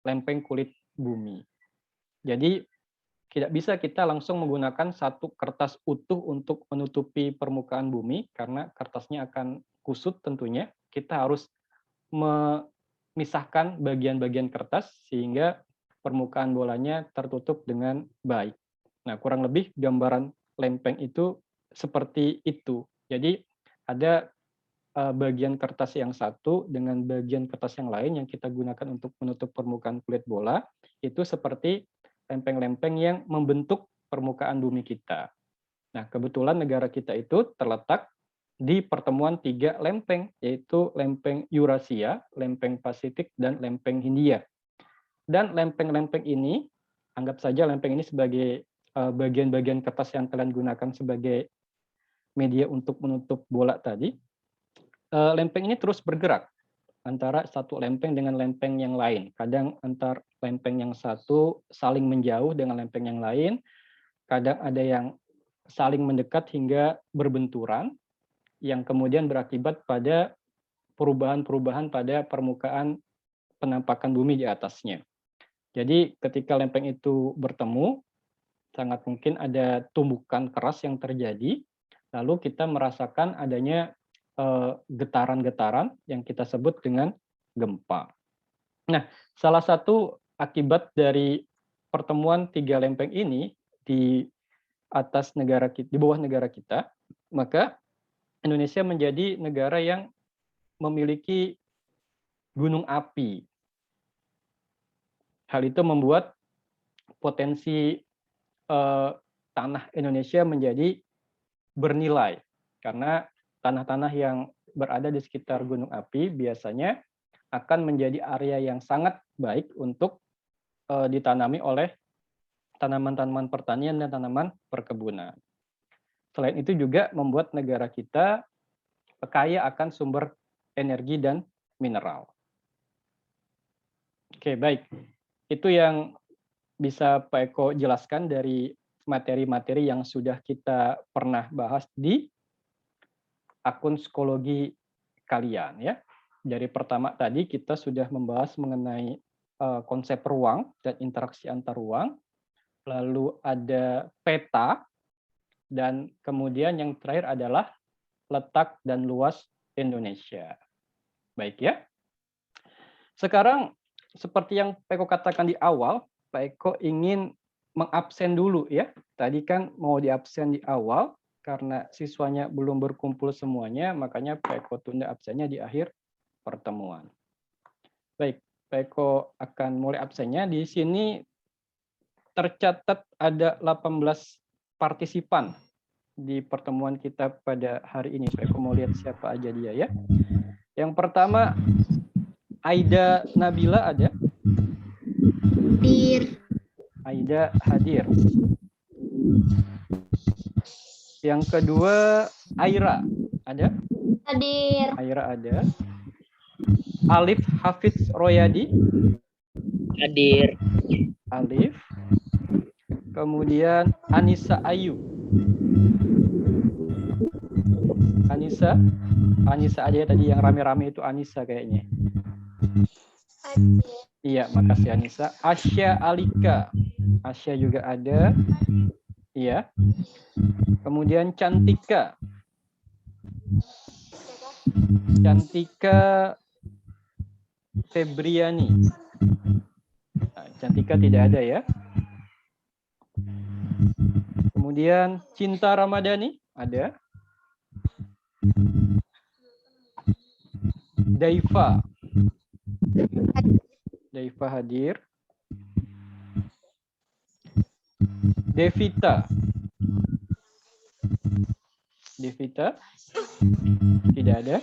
lempeng kulit bumi. Jadi tidak bisa kita langsung menggunakan satu kertas utuh untuk menutupi permukaan bumi karena kertasnya akan kusut tentunya. Kita harus memisahkan bagian-bagian kertas sehingga permukaan bolanya tertutup dengan baik. Nah, kurang lebih gambaran lempeng itu seperti itu. Jadi ada bagian kertas yang satu dengan bagian kertas yang lain yang kita gunakan untuk menutup permukaan kulit bola, itu seperti lempeng-lempeng yang membentuk permukaan bumi kita. Nah, kebetulan negara kita itu terletak di pertemuan 3 lempeng, yaitu lempeng Eurasia, lempeng Pasifik, dan lempeng Hindia. Dan lempeng-lempeng ini, anggap saja lempeng ini sebagai bagian-bagian kertas yang kalian gunakan sebagai media untuk menutup bola tadi. Lempeng ini terus bergerak antara satu lempeng dengan lempeng yang lain. Kadang antar lempeng yang satu saling menjauh dengan lempeng yang lain. Kadang ada yang saling mendekat hingga berbenturan, yang kemudian berakibat pada perubahan-perubahan pada permukaan penampakan bumi di atasnya. Jadi ketika lempeng itu bertemu, sangat mungkin ada tumbukan keras yang terjadi, lalu kita merasakan adanya getaran-getaran yang kita sebut dengan gempa. Nah, salah satu akibat dari pertemuan 3 lempeng ini di atas negara kita, di bawah negara kita, maka Indonesia menjadi negara yang memiliki gunung api. Hal itu membuat potensi tanah Indonesia menjadi bernilai karena tanah-tanah yang berada di sekitar gunung api biasanya akan menjadi area yang sangat baik untuk ditanami oleh tanaman-tanaman pertanian dan tanaman perkebunan. Selain itu juga membuat negara kita kaya akan sumber energi dan mineral. Oke, baik. Itu yang bisa Pak Eko jelaskan dari materi-materi yang sudah kita pernah bahas di akun psikologi kalian ya. Dari pertama tadi kita sudah membahas mengenai konsep ruang dan interaksi antar ruang. Lalu ada peta dan kemudian yang terakhir adalah letak dan luas Indonesia. Baik ya. Sekarang seperti yang Pak Eko katakan di awal, Pak Eko ingin mengabsen dulu ya. Tadi kan mau diabsen di awal, karena siswanya belum berkumpul semuanya, makanya Pak Eko tunda absennya di akhir pertemuan. Baik, Pak Eko akan mulai absennya. Di sini tercatat ada 18 partisipan di pertemuan kita pada hari ini. Pak Eko mau lihat siapa aja dia ya. Yang pertama Aida Nabila ada? Hadir. Aida hadir. Yang kedua, Aira ada? Hadir. Aira ada. Alif Hafiz Royadi? Hadir. Alif. Kemudian Anissa Ayu. Anissa. Anissa aja tadi yang rame-rame itu Anissa kayaknya. Iya, makasih Anissa. Asya Alika. Asya juga ada. Iya. Kemudian Cantika. Cantika Febriani. Nah, Cantika tidak ada ya. Kemudian Cinta Ramadhani ada. Daifa. Daifa hadir. Devita. Devita tidak ada.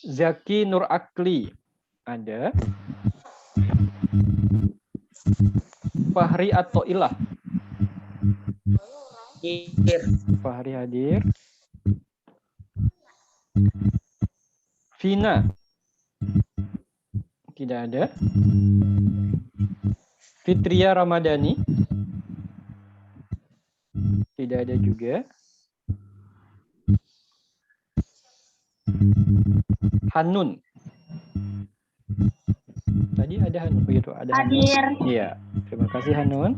Zaki Nur Akli ada. Fahri atau Ilah. Hadir. Fahri hadir. Vina tidak ada. Fitria Ramadhani tidak ada juga. Hanun tadi ada Hanun begitu, ada Hanun. Iya, terima kasih Hanun.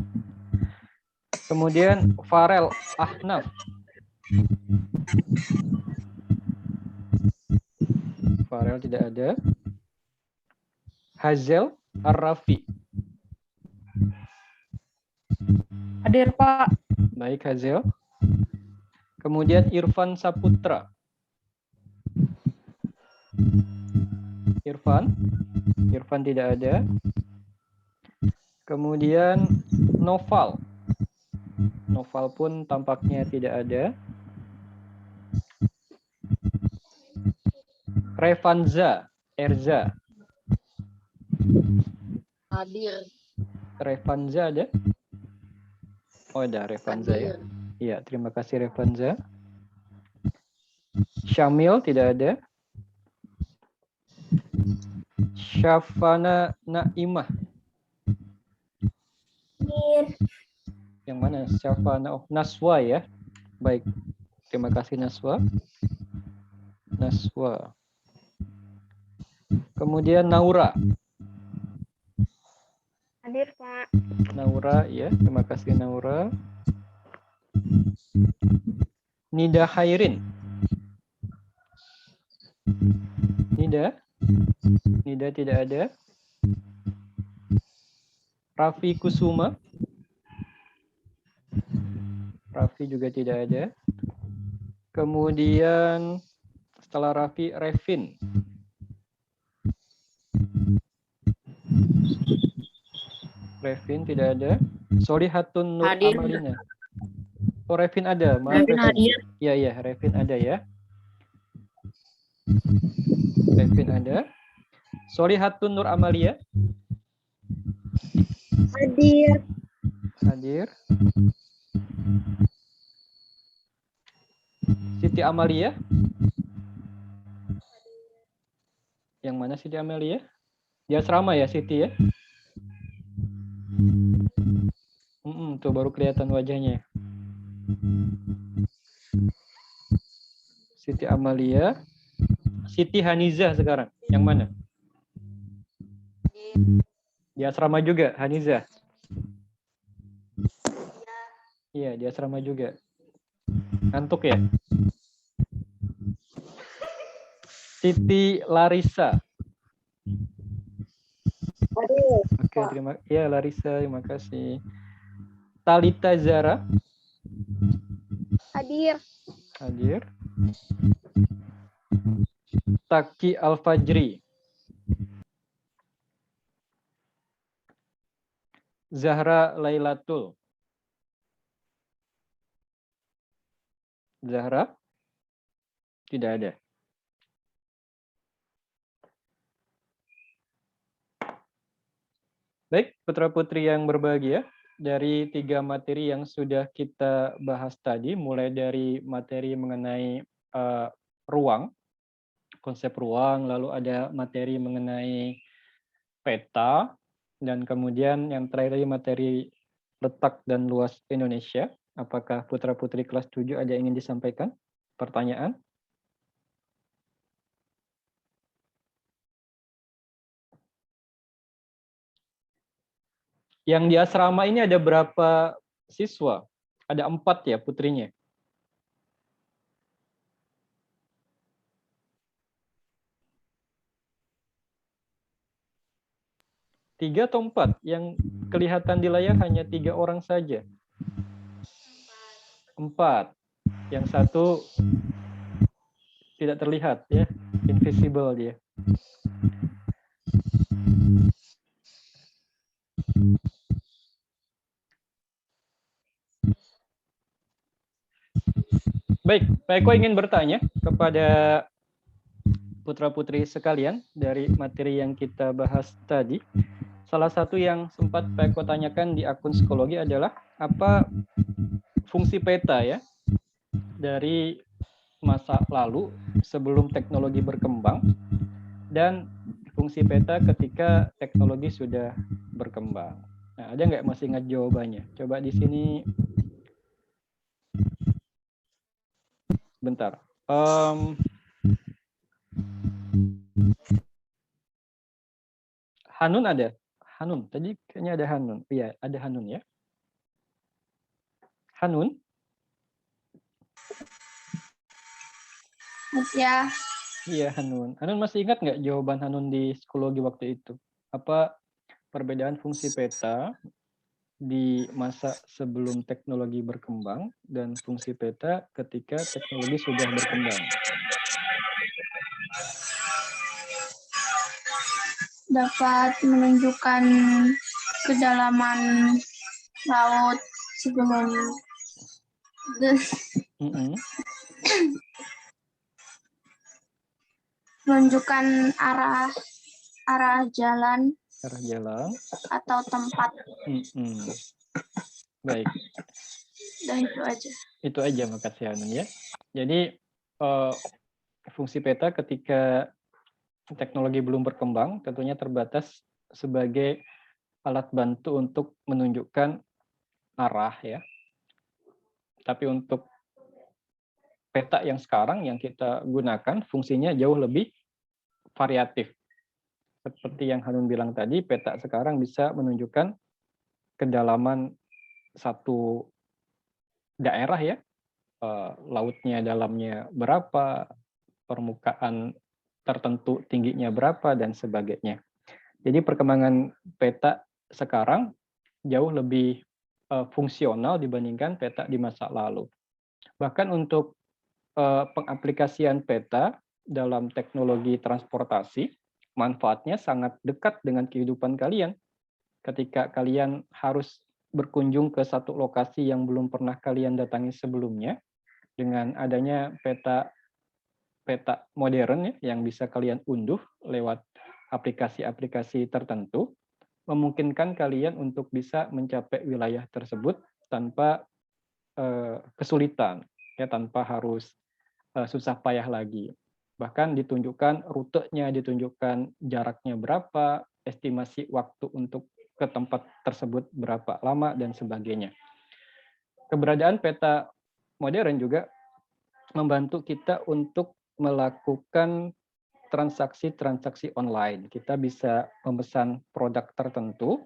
Kemudian Farel Ahnaf. Farel tidak ada. Hazel Ar-Rafi. Hadir, Pak. Baik, Hazel. Kemudian Irfan Saputra. Irfan tidak ada. Kemudian Noval. Noval pun tampaknya tidak ada. Revanza Erza. Hadir. Revanza ada? Oh, ada Revanza ya. Iya, terima kasih Revanza. Syamil tidak ada. Syafana Naimah. Hadir. Yang mana? Syafana, oh, Naswa ya. Baik, terima kasih Naswa. Naswa. Kemudian Naura. Hadir, Pak. Naura, ya, terima kasih Naura. Nida Khairin. Nida tidak ada. Raffi Kusuma. Raffi juga tidak ada. Kemudian setelah Raffi, Revin. Revin tidak ada. Solihatun Nur Hadir. Amalina. Oh, Revin ada. Maaf, Revin hadir. Iya, Revin ada ya. Revin ada. Solihatun Nur Amalia. Hadir. Hadir. Siti Amalia. Yang mana Siti Amalia? Di asrama ya Siti ya? Tuh baru kelihatan wajahnya. Siti Amalia. Siti Haniza sekarang. Yang mana? Di asrama juga, Haniza. Iya, di asrama juga. Ngantuk ya? Siti Larissa. Oke, Larissa, terima kasih. Talita Zara. Hadir. Hadir. Taki Al-Fajri. Zahra Lailatul. Zahra. Tidak ada. Baik, putra-putri yang berbahagia, dari 3 materi yang sudah kita bahas tadi, mulai dari materi mengenai ruang, konsep ruang, lalu ada materi mengenai peta, dan kemudian yang terakhir materi letak dan luas Indonesia. Apakah putra-putri kelas 7 ada yang ingin disampaikan? Pertanyaan? Yang di asrama ini ada berapa siswa? Ada 4 ya putrinya? Tiga atau 4? Yang kelihatan di layar hanya 3 orang saja. 4. Yang satu tidak terlihat ya, invisible dia. Baik, Pak Eko ingin bertanya kepada putra-putri sekalian dari materi yang kita bahas tadi. Salah satu yang sempat Pak Eko tanyakan di akun psikologi adalah apa fungsi peta ya dari masa lalu sebelum teknologi berkembang dan fungsi peta ketika teknologi sudah berkembang. Nah, ada nggak masih ingat jawabannya? Coba di sini. Bentar. Hanun ada? Hanun, tadi kayaknya ada Hanun. Iya, ada Hanun ya. Hanun? Ya, Iya, Hanun. Hanun masih ingat nggak jawaban Hanun di psikologi waktu itu? Apa perbedaan fungsi peta di masa sebelum teknologi berkembang dan fungsi peta ketika teknologi sudah berkembang? dapat menunjukkan kedalaman laut sebelum menunjukkan arah jalan atau tempat. Baik. Dan itu aja. Itu aja, makasih Hanun ya. Jadi fungsi peta ketika teknologi belum berkembang tentunya terbatas sebagai alat bantu untuk menunjukkan arah ya. Tapi untuk peta yang sekarang yang kita gunakan fungsinya jauh lebih variatif. Seperti yang Hanun bilang tadi, peta sekarang bisa menunjukkan kedalaman satu daerah ya, lautnya dalamnya berapa, permukaan tertentu tingginya berapa, dan sebagainya. Jadi perkembangan peta sekarang jauh lebih fungsional dibandingkan peta di masa lalu. Bahkan untuk pengaplikasian peta dalam teknologi transportasi, manfaatnya sangat dekat dengan kehidupan kalian. Ketika kalian harus berkunjung ke satu lokasi yang belum pernah kalian datangi sebelumnya, dengan adanya peta modern ya, yang bisa kalian unduh lewat aplikasi-aplikasi tertentu, memungkinkan kalian untuk bisa mencapai wilayah tersebut tanpa kesulitan, ya, tanpa harus susah payah lagi. Bahkan ditunjukkan rutenya, ditunjukkan jaraknya berapa, estimasi waktu untuk ke tempat tersebut berapa lama, dan sebagainya. Keberadaan peta modern juga membantu kita untuk melakukan transaksi-transaksi online. Kita bisa memesan produk tertentu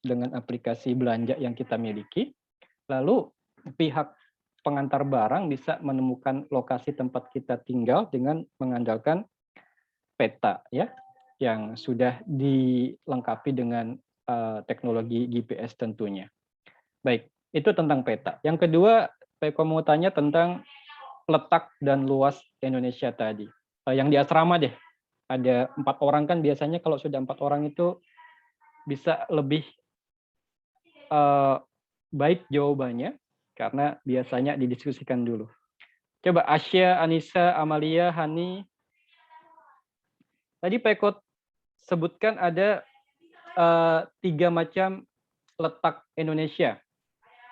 dengan aplikasi belanja yang kita miliki, lalu pihak pengantar barang bisa menemukan lokasi tempat kita tinggal dengan mengandalkan peta ya, yang sudah dilengkapi dengan teknologi GPS tentunya. Baik, itu tentang peta. Yang kedua, Pak Eko mau tanya tentang letak dan luas Indonesia tadi. Yang di asrama deh, ada 4 orang kan biasanya kalau sudah 4 orang itu bisa lebih baik jawabannya, karena biasanya didiskusikan dulu. Coba Asya, Anissa, Amalia, Hani. Tadi Pak Eko sebutkan ada 3 macam letak Indonesia.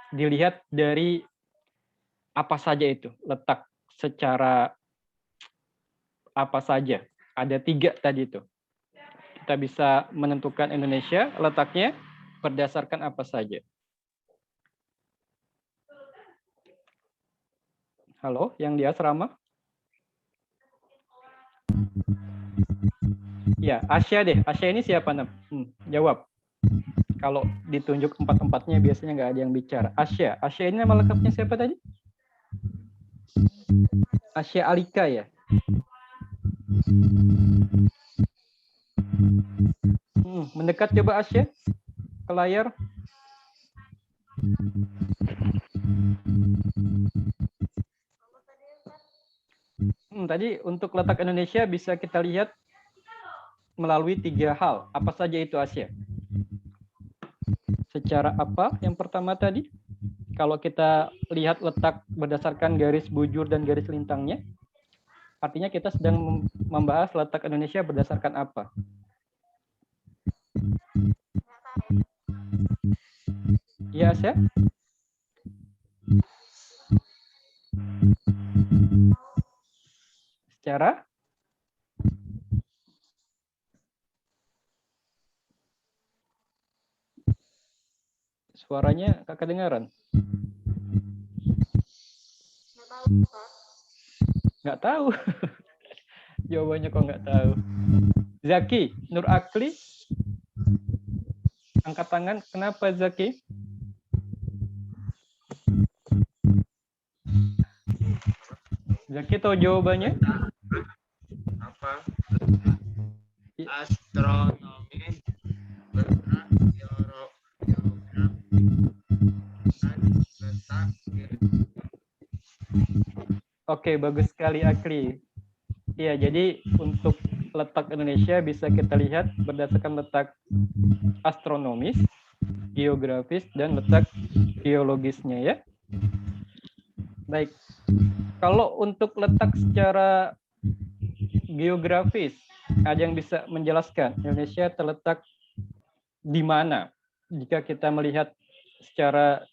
Dilihat dari apa saja itu, letak secara apa saja. Ada 3 tadi itu. Kita bisa menentukan Indonesia letaknya berdasarkan apa saja. Halo, yang di asrama? Ya, Asya deh. Asya ini siapa? Jawab. Kalau ditunjuk 4-4-nya biasanya nggak ada yang bicara. Asya. Asya ini nama lengkapnya siapa tadi? Asya Alika ya? Mendekat coba Asya ke layar. Tadi untuk letak Indonesia bisa kita lihat melalui 3 hal. Apa saja itu Asya? Secara apa? Yang pertama tadi, kalau kita lihat letak berdasarkan garis bujur dan garis lintangnya, artinya kita sedang membahas letak Indonesia berdasarkan apa? Ya, Asya? Secara? Suaranya Kak kedengaran? Nggak tahu. Jawabannya kok nggak tahu. Zaki, Nur Akli, angkat tangan. Kenapa Zaki? Zaki tahu jawabannya? Apa? Astronomi bergerak geografi dan letak. Oke, bagus sekali Akli. Iya, jadi untuk letak Indonesia bisa kita lihat berdasarkan letak astronomis, geografis, dan letak geologisnya ya. Baik, kalau untuk letak secara geografis, ada yang bisa menjelaskan Indonesia terletak di mana jika kita melihat secara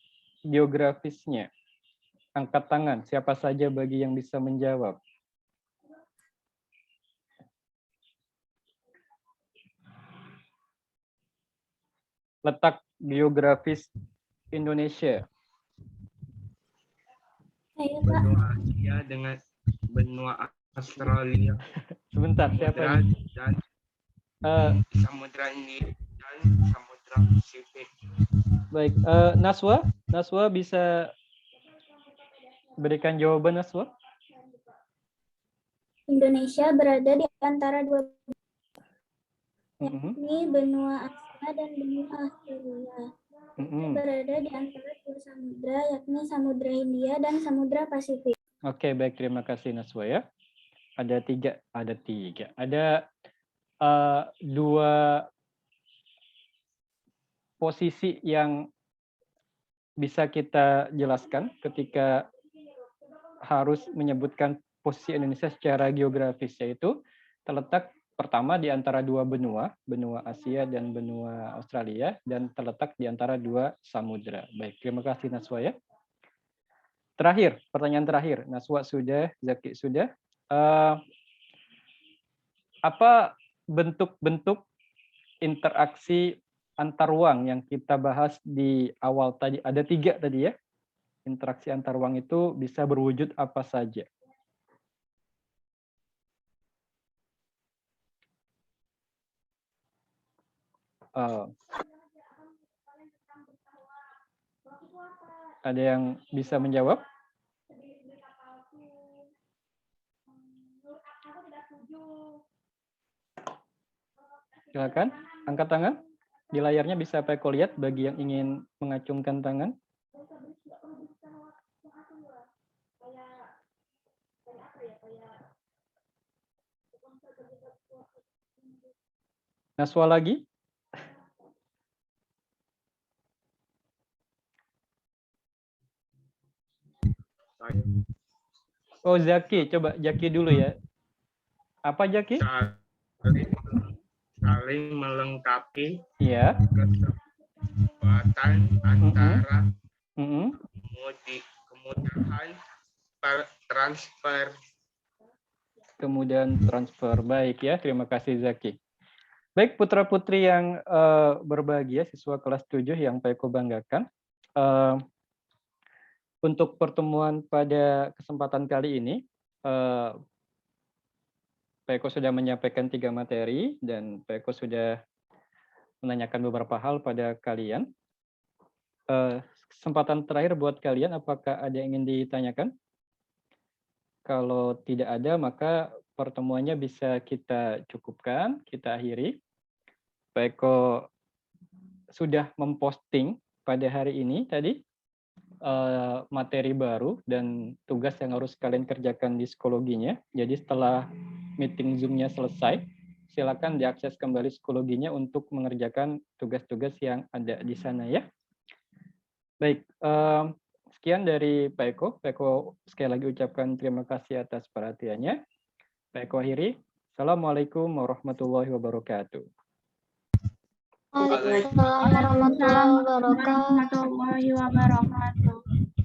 geografisnya? Angkat tangan, siapa saja bagi yang bisa menjawab. Letak geografis Indonesia. Ayo, Pak. Benua Asia dengan benua Australia. Sebentar, siapa ini? Dan Samudra India dan Samudra Pasifik. Baik, Naswa bisa berikan jawaban Naswa? Indonesia berada di antara 2 yakni benua Asia dan benua Australia. Berada di antara 2 samudra, yakni Samudra Hindia dan Samudra Pasifik. Oke, baik, terima kasih Naswa ya. Ada 3. Ada 2 posisi yang bisa kita jelaskan ketika harus menyebutkan posisi Indonesia secara geografis, yaitu terletak pertama di antara 2 benua, benua Asia dan benua Australia, dan terletak di antara 2 samudra. Baik, terima kasih Naswa ya. Terakhir, pertanyaan terakhir. Naswa sudah, Zaki sudah. Apa bentuk-bentuk interaksi antar ruang yang kita bahas di awal tadi? Ada 3 tadi ya. Interaksi antar ruang itu bisa berwujud apa saja? Ada yang bisa menjawab? Silakan, angkat tangan. Di layarnya bisa Pak Eko lihat bagi yang ingin mengacungkan tangan. Naswa lagi. Oh, Zaki, coba Zaki dulu ya. Apa Zaki? Saling melengkapi Iya. kesempatan antara Mm-mm. kemudahan transfer. Kemudian transfer. Baik ya, terima kasih Zaki. Baik, putra-putri yang berbahagia, siswa kelas 7 yang Pak Eko banggakan. Untuk pertemuan pada kesempatan kali ini, Pak Eko sudah menyampaikan 3 materi dan Pak Eko sudah menanyakan beberapa hal pada kalian. Kesempatan terakhir buat kalian, apakah ada yang ingin ditanyakan? Kalau tidak ada, maka pertemuannya bisa kita cukupkan, kita akhiri. Pak Eko sudah memposting pada hari ini tadi materi baru dan tugas yang harus kalian kerjakan di psikologinya. Jadi setelah meeting Zoom-nya selesai, silakan diakses kembali psikologinya untuk mengerjakan tugas-tugas yang ada di sana ya. Baik, sekian dari Pak Eko. Pak Eko sekali lagi ucapkan terima kasih atas perhatiannya. Pak Eko akhiri. Assalamualaikum warahmatullahi wabarakatuh. Waalaikumsalam warahmatullahi wabarakatuh. warahmatullahi wabarakatuh.